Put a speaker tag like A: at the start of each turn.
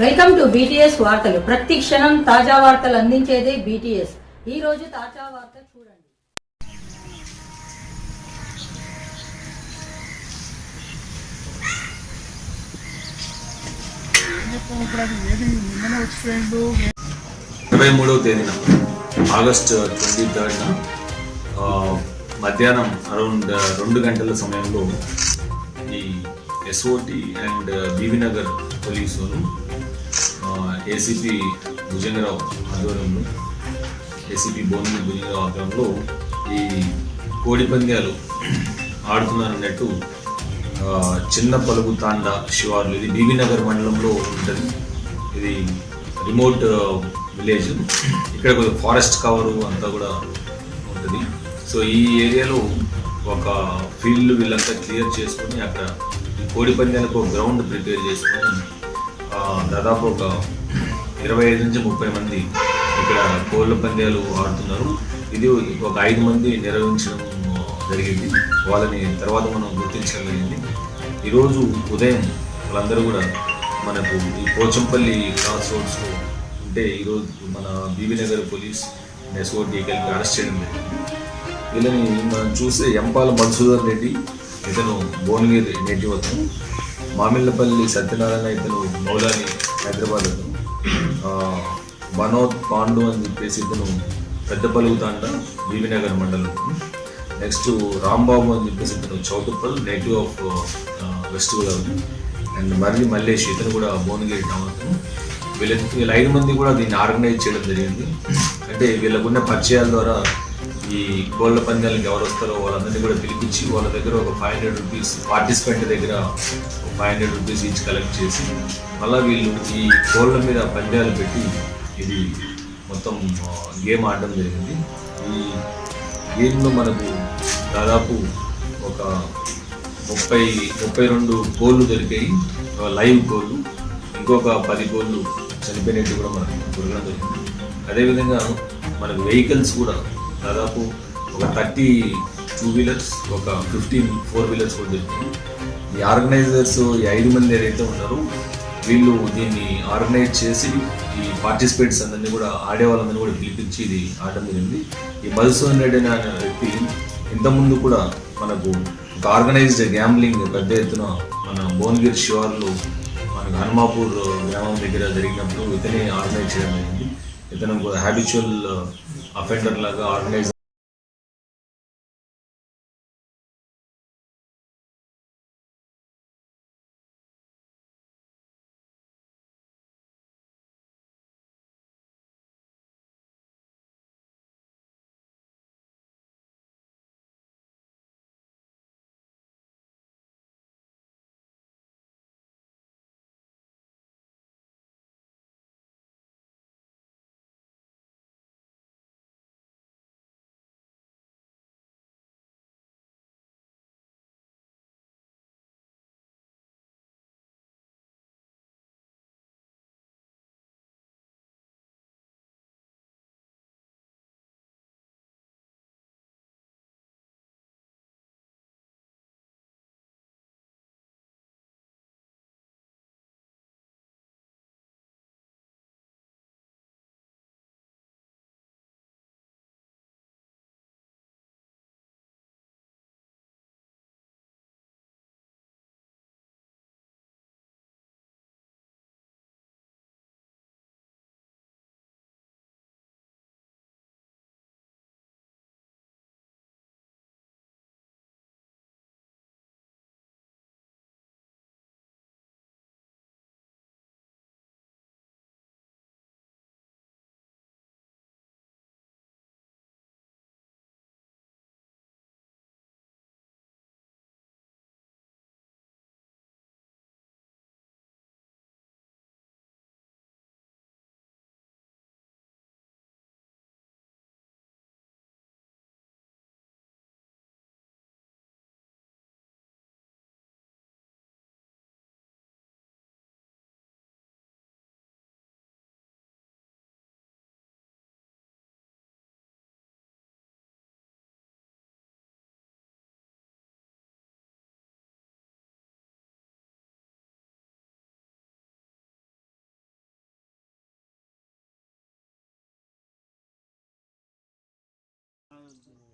A: Welcome to BTS వార్తలు. ప్రతి క్షణం తాజా వార్తలు అందించేదే బీటీఎస్. ఈ రోజు తాజా వార్త చూడండి.
B: ఆగస్ట్ 23న మధ్యాహ్నం అరౌండ్ 2 గంటల సమయంలో ఈ SOT and Bibinagar police ACP Bhujanga Rao ఆధ్వర్యంలో ఏసీపీ భువనగిరి భుజంగరావు ఆధ్వర్యంలో ఈ కోడి పందాలు ఆడుతున్నారన్నట్టు చిన్న పలుగు తాండా శివార్లు, ఇది బీబీనగర్ మండలంలో ఉంటుంది. ఇది రిమోట్ విలేజ్. ఇక్కడ ఫారెస్ట్ కవరు అంతా కూడా ఉంటుంది. సో ఈ ఏరియాలో ఒక ఫీల్డ్ వీళ్ళంతా క్లియర్ చేసుకొని అక్కడ ఈ కోడి పందాలకు ఒక గ్రౌండ్ ప్రిపేర్ చేసుకొని దాదాపు ఒక 25 నుంచి 30 మంది ఇక్కడ కోళ్ళ పందాలు ఆడుతున్నారు. ఇది ఒక 5 మంది నిర్వహించడం జరిగింది. వాళ్ళని తర్వాత మనం గుర్తించగలిగింది. ఈరోజు ఉదయం వాళ్ళందరూ కూడా మనకు ఈ పోచంపల్లి క్రాస్ రోడ్స్లో ఉంటే ఈరోజు మన బీబీనగర్ పోలీస్ ఎస్ఓటి కలిపి అరెస్ట్ చేయడం జరిగింది. వీళ్ళని మనం చూస్తే ఎంపాల మధుసూదన్ రెడ్డి, ఇతను భువనగిరి నేటివ్ అతను, మామిళ్ళపల్లి సత్యనారాయణ ఇతను మౌలాలి హైదరాబాద్ అతను, మనోద్ పాండు అని చెప్పేసి ఇతను పెద్దపలుగు తాండా బీబీనగర్ మండలం, నెక్స్ట్ రాంబాబు అని చెప్పేసి ఇతను Choutuppal native of west Godavari, and Mallesh ఇతను కూడా భువనగిరి టౌన్. వీళ్ళ 5 మంది కూడా దీన్ని ఆర్గనైజ్ చేయడం జరిగింది. అంటే వీళ్ళకున్న పరిచయాల ద్వారా ఈ కోళ్ళ పందాలకు ఎవరు వస్తారో వాళ్ళందరినీ కూడా పిలిపించి వాళ్ళ దగ్గర ఒక 500 రూపీస్, పార్టిసిపెంట్ దగ్గర 500 రూపీస్ ఈచ్ కలెక్ట్ చేసి మళ్ళీ వీళ్ళు ఈ కోళ్ళ మీద పందాలు పెట్టి ఇది మొత్తం గేమ్ ఆడడం జరిగింది. ఈ గేమ్లో మనకు దాదాపు ఒక 32 కోళ్ళు దొరికాయి, లైవ్ కోళ్ళు. ఇంకొక 10 కోళ్ళు చనిపోయినట్టు కూడా మనకు దొరకడం జరిగింది. అదేవిధంగా మనకు వెహికల్స్ కూడా దాదాపు ఒక 30 2-వీలర్స్, ఒక 15 4-వీలర్స్ కూడా దొరికాయి. ఈ ఆర్గనైజర్స్ ఈ 5 మంది ఏదైతే ఉన్నారో వీళ్ళు దీన్ని ఆర్గనైజ్ చేసి ఈ పార్టిసిపేట్స్ అందరినీ కూడా ఆడే వాళ్ళందరినీ కూడా పిలిపించి ఇది ఆడడం జరిగింది. ఈ మధుసూదన్ రెడ్డి అనే వ్యక్తి ఇంతకుముందు కూడా మనకు ఒక ఆర్గనైజ్డ్ గ్యాంబ్లింగ్ పెద్ద ఎత్తున మన భువనగిరి శివార్లు మనకు హనుమాపూర్ గ్రామం దగ్గర జరిగినప్పుడు ఇతనే ఆర్గనైజ్ చేయడం జరిగింది. ఇతను హ్యాబిచువల్ అఫెండర్ లాగా ఆర్గనైజ్
C: నుంచి